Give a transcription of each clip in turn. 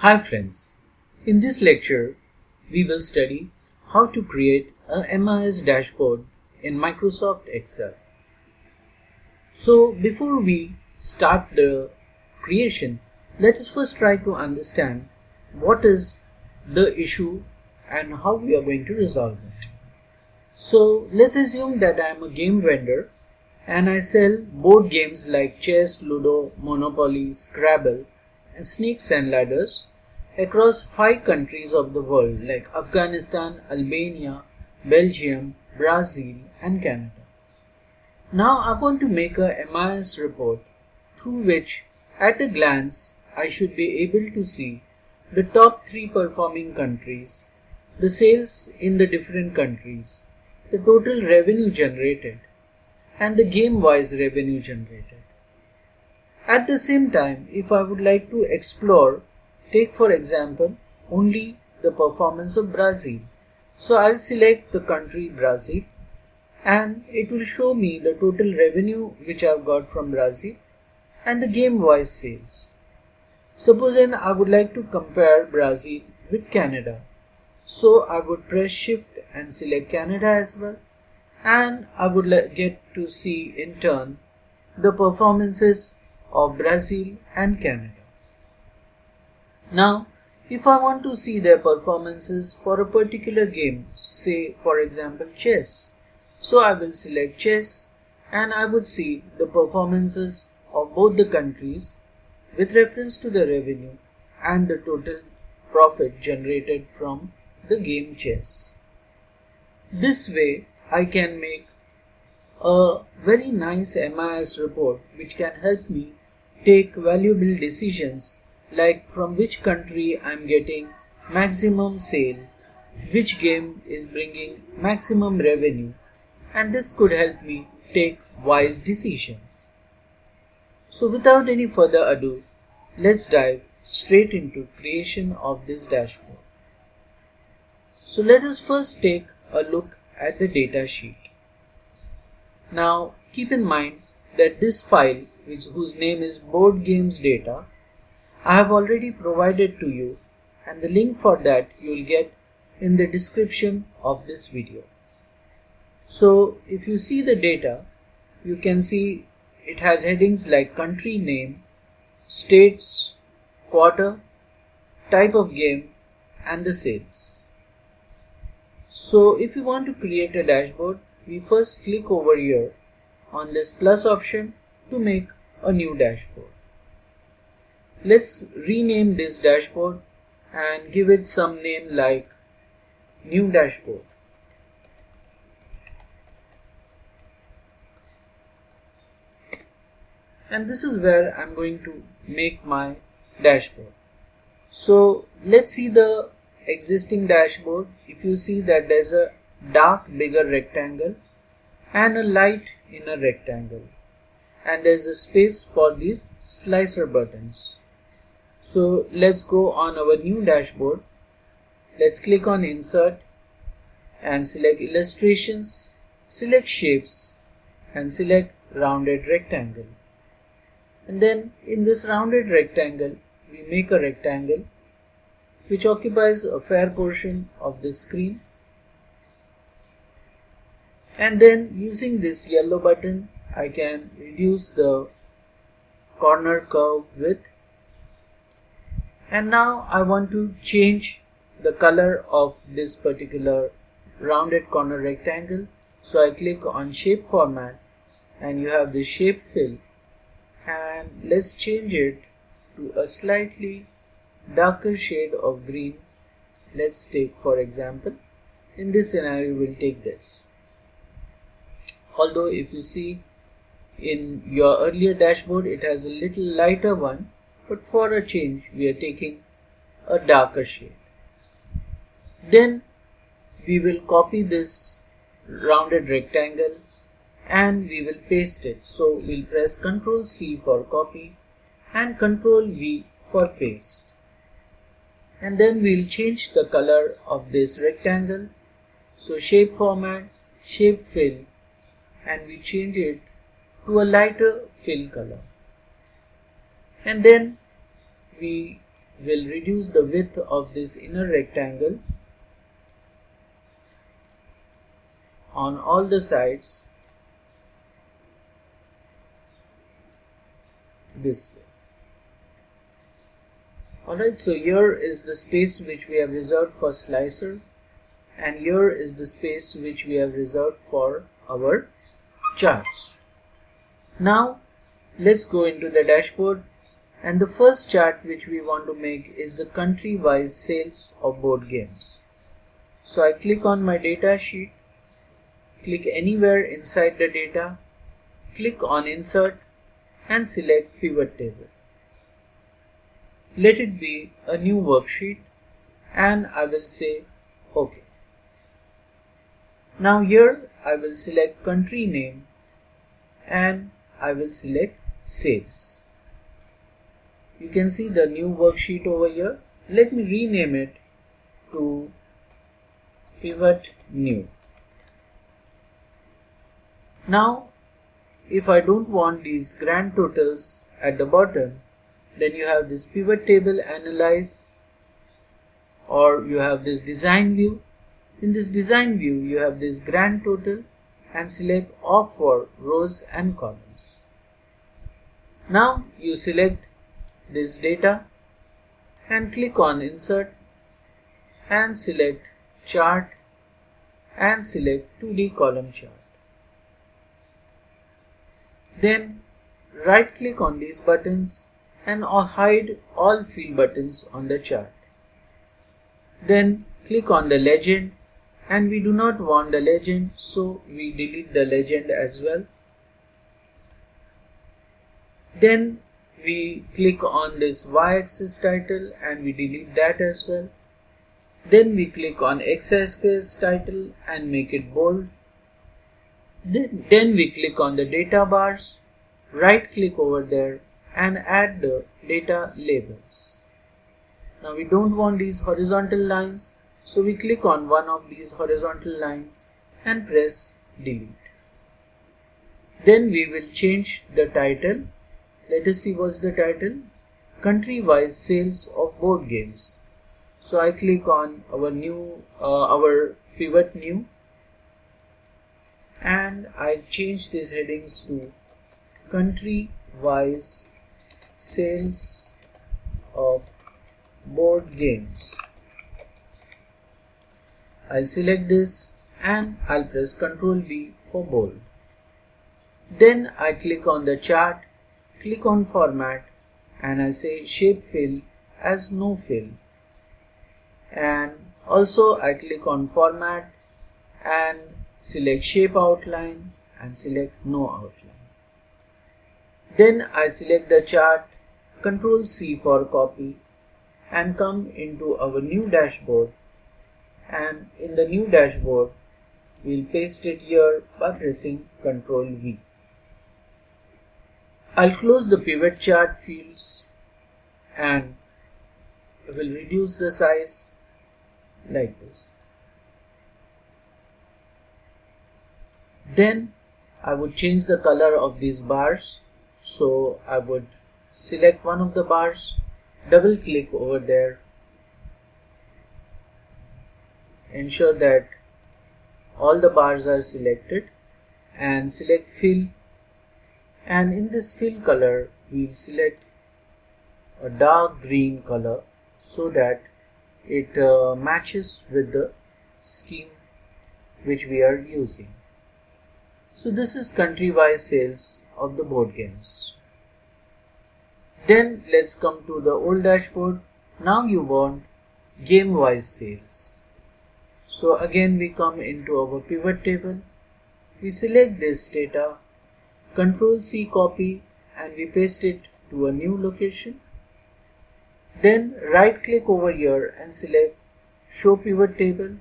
Hi friends, in this lecture we will study how to create a MIS dashboard in Microsoft Excel. So before we start the creation, let us first try to understand what is the issue and how we are going to resolve it. So let's assume that I am a game vendor and I sell board games like chess, ludo, monopoly, scrabble and snakes and ladders across 5 countries of the world like Afghanistan, Albania, Belgium, Brazil and Canada. Now I want to make a MIS report through which at a glance I should be able to see the top 3 performing countries, the sales in the different countries, the total revenue generated and the game-wise revenue generated. At the same time, if I would like to explore, take for example only the performance of Brazil. So I'll select the country Brazil and it will show me the total revenue which I've got from Brazil and the game-wise sales. Suppose then I would like to compare Brazil with Canada. So I would press Shift and select Canada as well, and I would get to see in turn the performances of Brazil and Canada. Now, if I want to see their performances for a particular game, say for example chess, so I will select chess and I would see the performances of both the countries with reference to the revenue and the total profit generated from the game chess. This way I can make a very nice MIS report which can help me take valuable decisions like from which country I am getting maximum sale, which game is bringing maximum revenue, and this could help me take wise decisions. So without any further ado, let's dive straight into creation of this dashboard. So let us first take a look at the data sheet. Now keep in mind that this file whose name is board games data I have already provided to you, and the link for that you will get in the description of this video. So if you see the data, you can see it has headings like country name, states, quarter, type of game and the sales. So if you want to create a dashboard, we first click over here on this plus option to make a new dashboard. Let's rename this dashboard and give it some name like new dashboard. And this is where I'm going to make my dashboard. So let's see the existing dashboard. If you see that there's a dark bigger rectangle and a light inner rectangle, and there's a space for these slicer buttons. So let's go on our new dashboard. Let's click on insert and select illustrations, select shapes and select rounded rectangle. And then in this rounded rectangle, we make a rectangle which occupies a fair portion of the screen. And then using this yellow button, I can reduce the corner curve width. And now I want to change the color of this particular rounded corner rectangle. So I click on shape format and you have the shape fill, and let's change it to a slightly darker shade of green. Let's take for example, in this scenario we'll take this. Although if you see in your earlier dashboard it has a little lighter one, but for a change we are taking a darker shade. Then we will copy this rounded rectangle and we will paste it. So we'll press Ctrl C for copy and Ctrl V for paste. And then we'll change the color of this rectangle. So shape format, shape fill, and we change it to a lighter fill color. And then we will reduce the width of this inner rectangle on all the sides this way. Alright, so here is the space which we have reserved for slicer, and here is the space which we have reserved for our charts. Now let's go into the dashboard, and the first chart which we want to make is the country wise sales of board games. So I click on my data sheet, click anywhere inside the data, click on insert and select pivot table. Let it be a new worksheet and I will say OK. Now here I will select country name and I will select sales. You can see the new worksheet over here. Let me rename it to pivot new. Now if I don't want these grand totals at the bottom, then you have this pivot table analyze, or you have this design view. In this design view you have this grand total and select off for rows and columns. Now you select this data and click on insert and select chart and select 2D column chart. Then right click on these buttons and hide all field buttons on the chart. Then click on the legend, and we do not want the legend, so we delete the legend as well. Then we click on this y-axis title and we delete that as well. Then we click on x-axis title and make it bold. Then we click on the data bars, right click over there and add the data labels. Now we don't want these horizontal lines, so we click on one of these horizontal lines and press delete. Then we will change the title. Let us see what's the title. Country wise sales of board games. So I click on our pivot new and I change these headings to country wise sales of board games. I'll select this and I'll press Ctrl B for bold. Then I click on the chart, click on format and I say shape fill as no fill, and also I click on format and select shape outline and select no outline. Then I select the chart, Ctrl C for copy and come into our new dashboard, and in the new dashboard we'll paste it here by pressing Ctrl V. I'll close the pivot chart fields and will reduce the size like this. Then I would change the color of these bars, so I would select one of the bars, double click over there, ensure that all the bars are selected and select fill, and in this fill color we'll select a dark green color so that it matches with the scheme which we are using. So this is country wise sales of the board games. Then let's come to the old dashboard. Now you want game wise sales. So again we come into our pivot table, we select this data, Ctrl C copy and we paste it to a new location. Then right click over here and select show pivot table,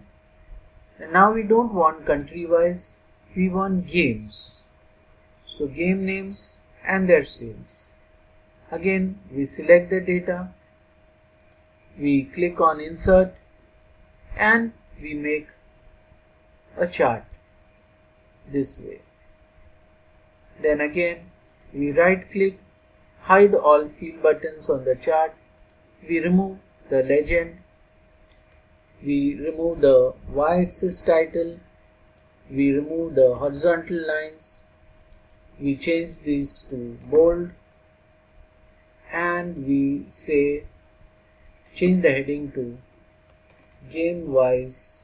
and now we don't want country wise, we want games. So game names and their sales. Again we select the data, we click on insert and we make a chart this way. Then again we right click, hide all field buttons on the chart, we remove the legend, we remove the y-axis title, we remove the horizontal lines, we change these to bold, and we say change the heading to game wise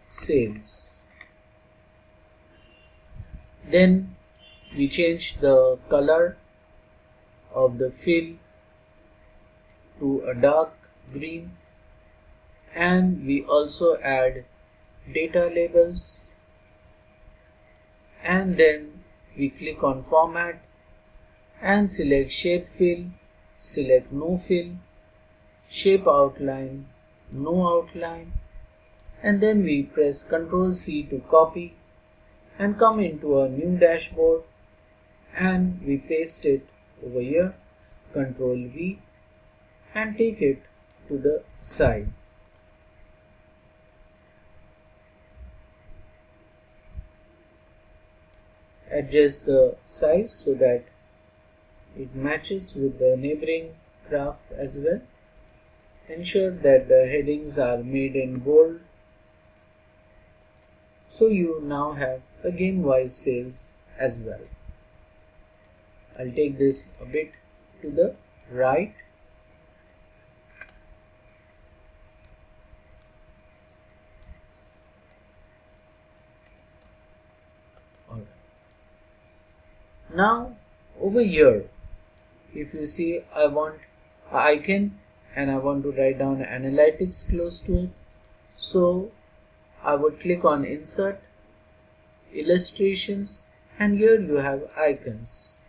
sales. Then we change the color of the fill to a dark green, and we also add data labels, and then we click on format and select shape fill, select no fill, shape outline, no outline, and then we press Ctrl C to copy and come into a new dashboard, and we paste it over here, Ctrl V, and take it to the side. Adjust the size so that it matches with the neighboring graph as well. Ensure that the headings are made in bold. So you now have a game wise sales as well. I'll take this a bit to the right. Alright. Now over here, if you see, I want an icon and I want to write down analytics close to it. So I would click on insert, illustrations, and here you have icons.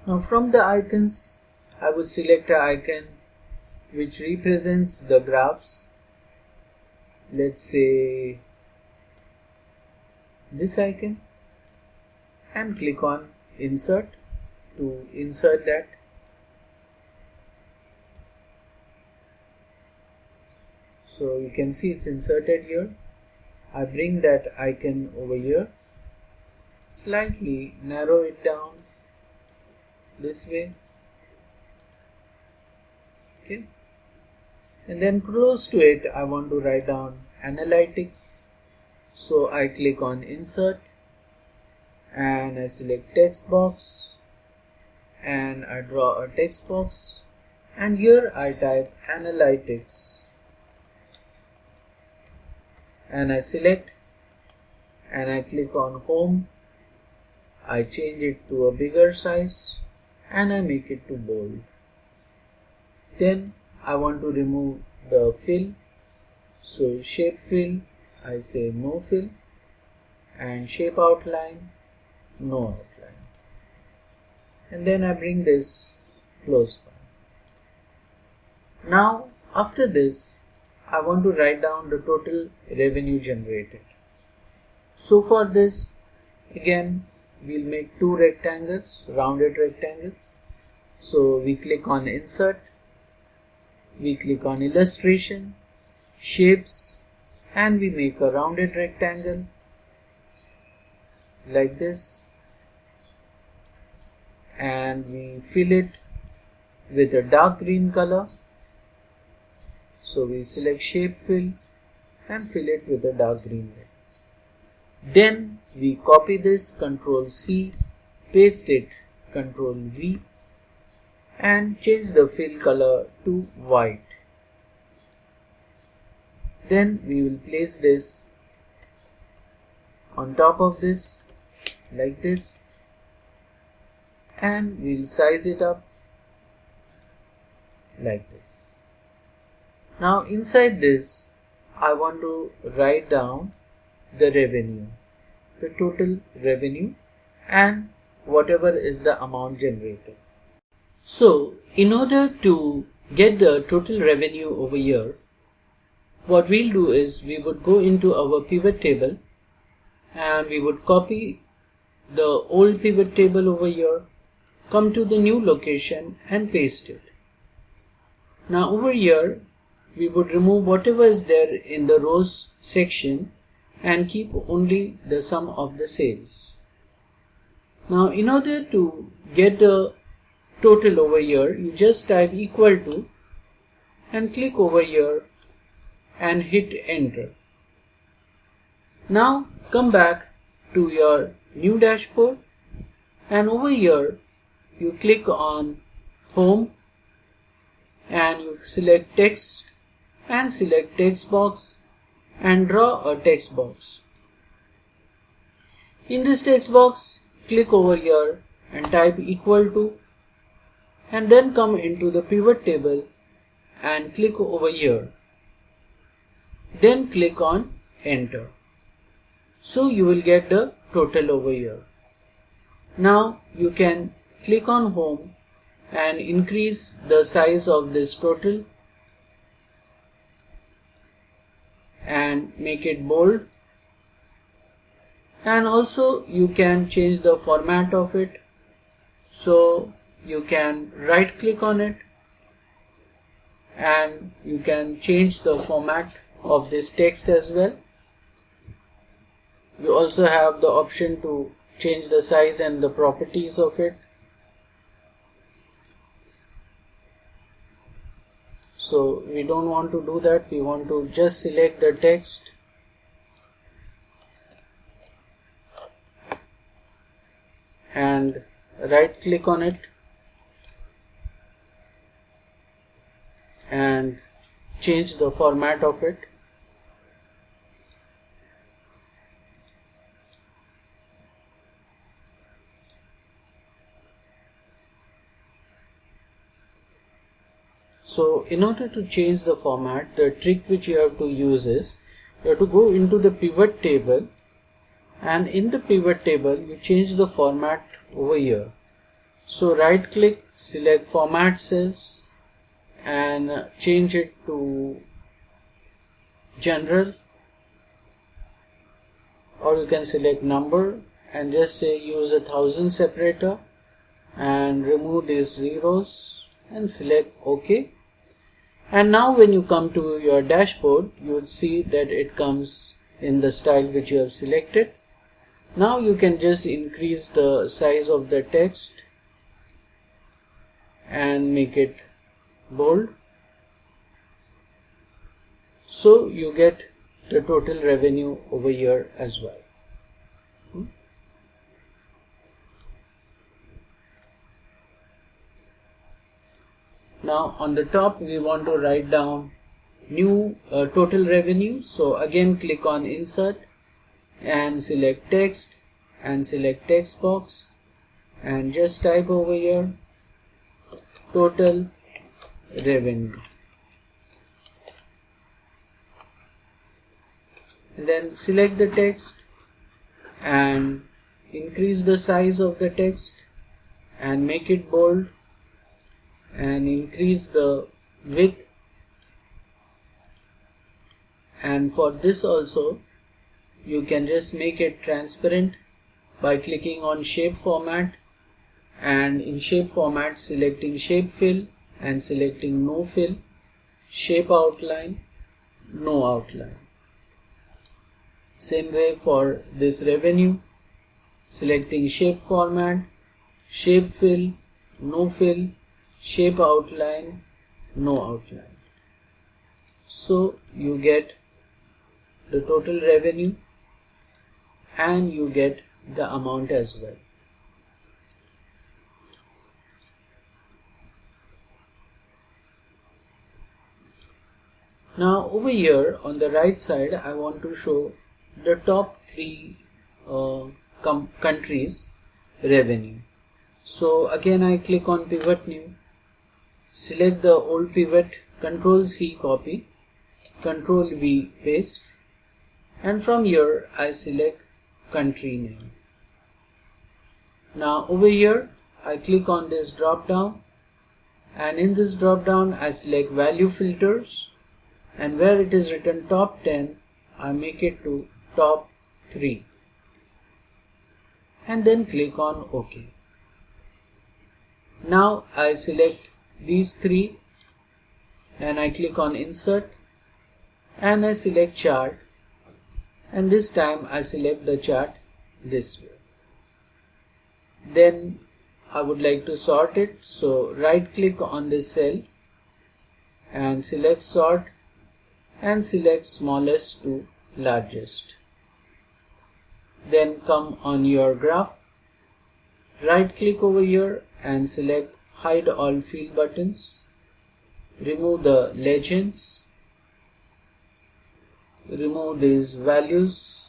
Now from the icons, I would select an icon which represents the graphs. Let's say this icon, and click on insert to insert that. So you can see it's inserted here. I bring that icon over here, slightly narrow it down this way, okay, and then close to it I want to write down analytics. So I click on insert and I select text box and I draw a text box, and here I type analytics and I select and I click on home. I change it to a bigger size and I make it to bold. Then I want to remove the fill, so shape fill, I say no fill, and shape outline, no outline, and then I bring this close by. Now after this, I want to write down the total revenue generated. So for this, again we'll make two rectangles, rounded rectangles. So we click on insert, we click on illustration, shapes, and we make a rounded rectangle like this, and we fill it with a dark green color. So we select shape fill and fill it with a dark green red. Then we copy this, Ctrl C, paste it, Ctrl V, and change the fill color to white. Then we will place this on top of this like this, and we'll size it up like this. Now inside this, I want to write down the revenue, the total revenue, and whatever is the amount generated. So in order to get the total revenue over here, what we'll do is we would go into our pivot table and we would copy the old pivot table over here, come to the new location and paste it. Now over here we would remove whatever is there in the rows section and keep only the sum of the sales. Now in order to get the total over here, you just type equal to and click over here and hit enter. Now come back to your new dashboard, and over here you click on home and you select text and select text box and draw a text box. In this text box, click over here and type equal to, and then come into the pivot table and click over here. Then click on enter. So you will get the total over here. Now you can click on home and increase the size of this total and make it bold, and also you can change the format of it. So you can right click on it and you can change the format of this text as well. You also have the option to change the size and the properties of it. So we don't want to do that, we want to just select the text and right click on it and change the format of it. So in order to change the format, the trick which you have to use is, you have to go into the pivot table, and in the pivot table you change the format over here. So right click, select format cells and change it to general, or you can select number and just say use 1000 separator and remove these zeros and select OK. And now when you come to your dashboard, you will see that it comes in the style which you have selected. Now you can just increase the size of the text and make it bold. So you get the total revenue over here as well. Now on the top we want to write down new total revenue. So again click on insert and select text and select text box and just type over here total revenue, and then select the text and increase the size of the text and make it bold and increase the width, and for this also you can just make it transparent by clicking on shape format, and in shape format selecting shape fill and selecting no fill, shape outline, no outline. Same way for this revenue, selecting shape format, shape fill, no fill, shape outline, no outline. So you get the total revenue and you get the amount as well. Now over here on the right side I want to show the top 3 countries revenue. So again I click on pivot new, select the old pivot, Ctrl C copy, Ctrl V paste, and from here I select country name. Now over here I click on this drop down, and in this drop down I select value filters, and where it is written top 10 I make it to top 3 and then click on OK. Now I select these 3 and I click on insert and I select chart, and this time I select the chart this way. Then I would like to sort it, so right click on this cell and select sort and select smallest to largest. Then come on your graph, right click over here and select hide all field buttons, remove the legends, remove these values,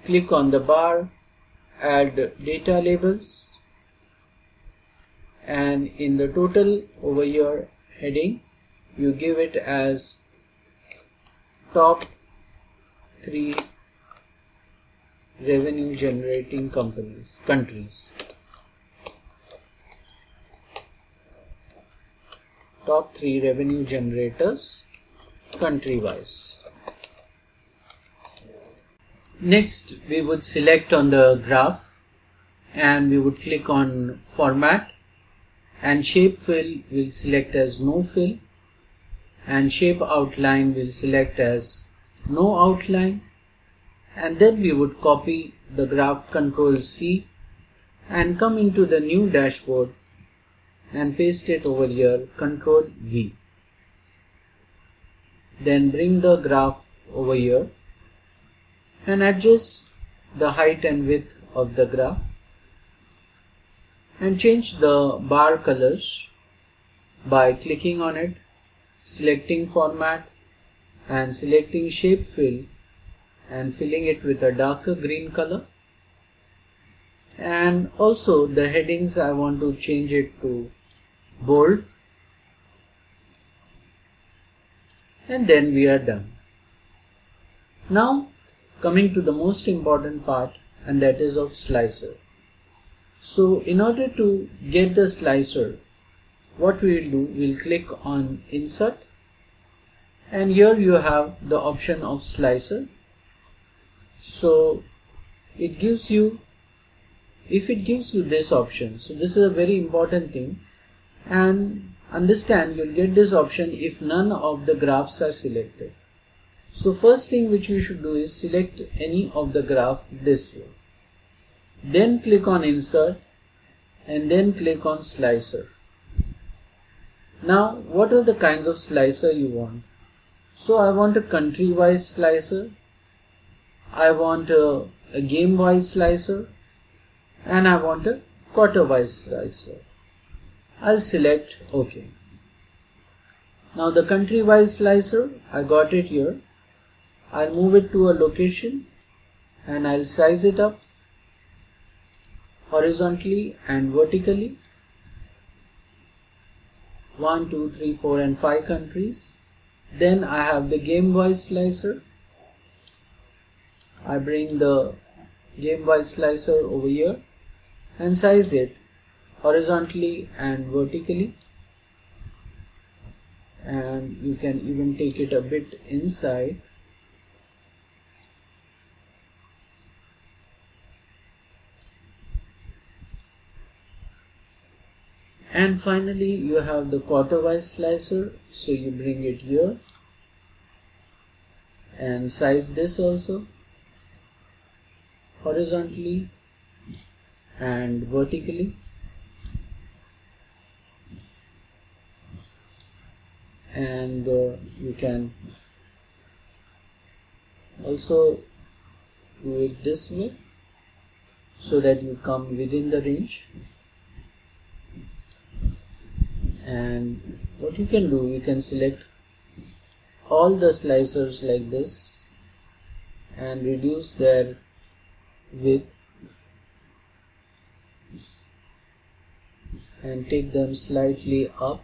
click on the bar, add data labels, and in the total over here heading you give it as top 3 revenue generating countries. Top 3 revenue generators country wise. Next we would select on the graph and we would click on format, and shape fill will select as no fill, and shape outline will select as no outline, and then we would copy the graph, Ctrl C, and come into the new dashboard and paste it over here, Ctrl V. Then bring the graph over here and adjust the height and width of the graph and change the bar colors by clicking on it, selecting format and selecting shape fill and filling it with a darker green color. And also the headings I want to change it to bold, and then we are done. Now coming to the most important part, and that is of slicer. So in order to get the slicer, what we will do, we'll click on insert, and here you have the option of slicer. So it gives you, if it gives you this option, so this is a very important thing, and understand you'll get this option if none of the graphs are selected. So first thing which you should do is select any of the graph this way, then click on insert and then click on slicer. Now what are the kinds of slicer you want? So I want a country wise slicer, I want a game wise slicer, and I want a quarter wise slicer. I'll select OK. Now the country wise slicer, I got it here. I'll move it to a location and I'll size it up horizontally and vertically. 1, 2, 3, 4 and 5 countries. Then I have the game wise slicer. I bring the game wise slicer over here and size it horizontally and vertically, and you can even take it a bit inside. And finally you have the quarter wise slicer, so you bring it here and size this also horizontally and vertically, and you can also do it this way so that you come within the range. And what you can do, you can select all the slicers like this and reduce their width and take them slightly up,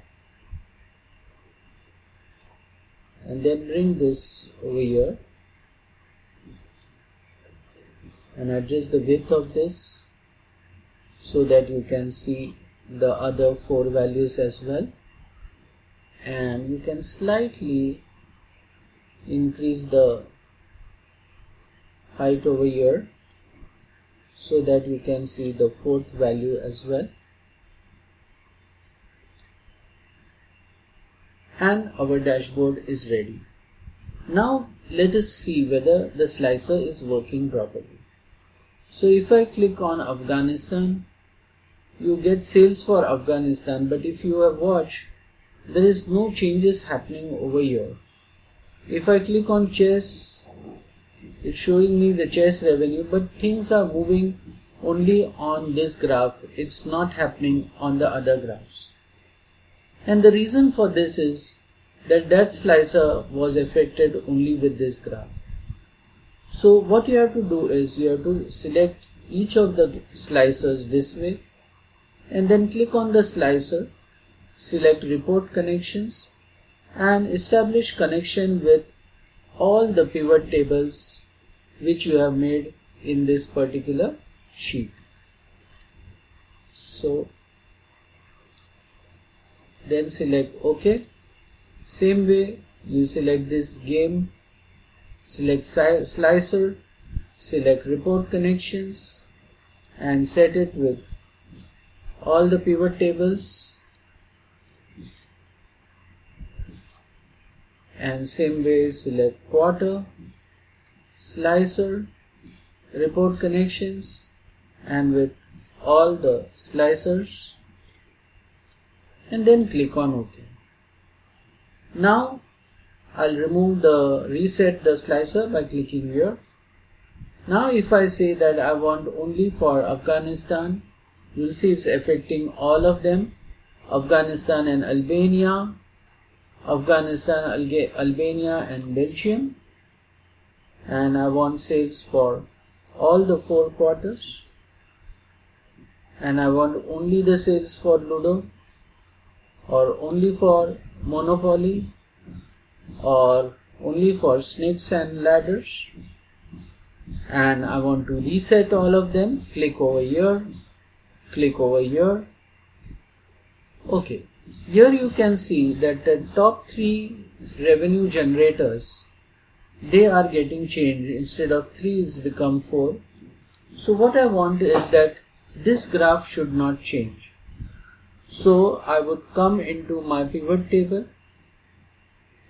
and then bring this over here and adjust the width of this so that you can see the other 4 values as well, and you can slightly increase the height over here so that you can see the 4th value as well. and our dashboard is ready. Now let us see whether the slicer is working properly. So if I click on Afghanistan, you get sales for Afghanistan, but if you have watched, there is no changes happening over here. If I click on chess, it's showing me the chess revenue, but things are moving only on this graph. It's not happening on the other graphs. And the reason for this is that slicer was affected only with this graph. So what you have to do is you have to select each of the slicers this way, and then click on the slicer, select report connections, and establish connection with all the pivot tables which you have made in this particular sheet. So then select OK. Same way you select this game, select slicer, select report connections, and set it with all the pivot tables, and same way select quarter, slicer, report connections, and with all the slicers, and then click on OK. Now I'll reset the slicer by clicking here. Now if I say that I want only for Afghanistan, you'll see it's affecting all of them, Afghanistan and Albania, Afghanistan, Albania and Belgium, and I want sales for all the 4 quarters, and I want only the sales for Ludo, or only for Monopoly, or only for Snakes and Ladders, and I want to reset all of them. Click over here, click over here. Okay, here you can see that the top 3 revenue generators, they are getting changed. Instead of 3, it's become 4. So what I want is that this graph should not change. So I would come into my pivot table,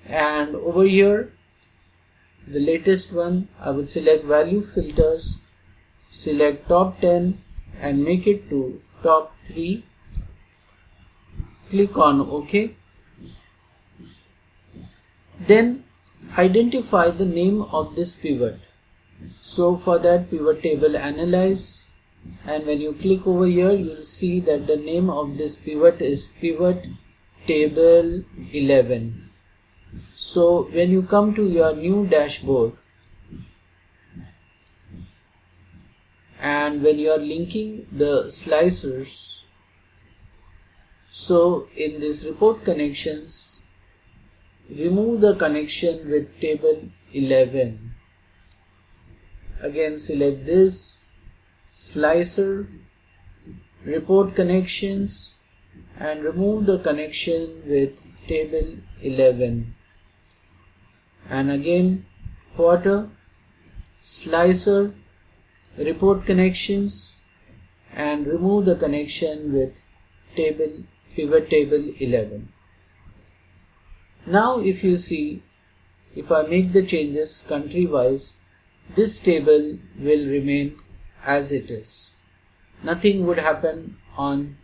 and over here, the latest one, I would select value filters, select top 10 and make it to top 3. Click on OK. Then identify the name of this pivot. So for that, pivot table analyze, and when you click over here, you will see that the name of this pivot is pivot table 11. So when you come to your new dashboard, and when you are linking the slicers, so in this report connections, remove the connection with table 11. Again select this, slicer, report connections, and remove the connection with table 11. And again quarter, slicer, report connections, and remove the connection with pivot table 11. Now if you see, if I make the changes country wise, this table will remain as it is. Nothing would happen on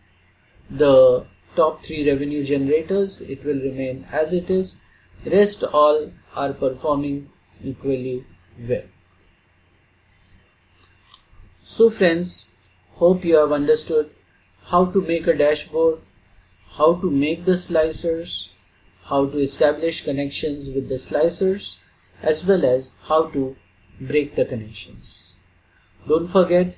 the top 3 revenue generators. It will remain as it is. Rest all are performing equally well. So friends, hope you have understood how to make a dashboard, how to make the slicers, how to establish connections with the slicers, as well as how to break the connections. Don't forget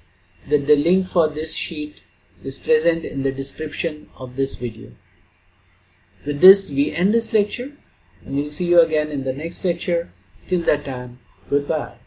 that the link for this sheet is present in the description of this video. With this, we end this lecture, and we'll see you again in the next lecture. Till that time, goodbye.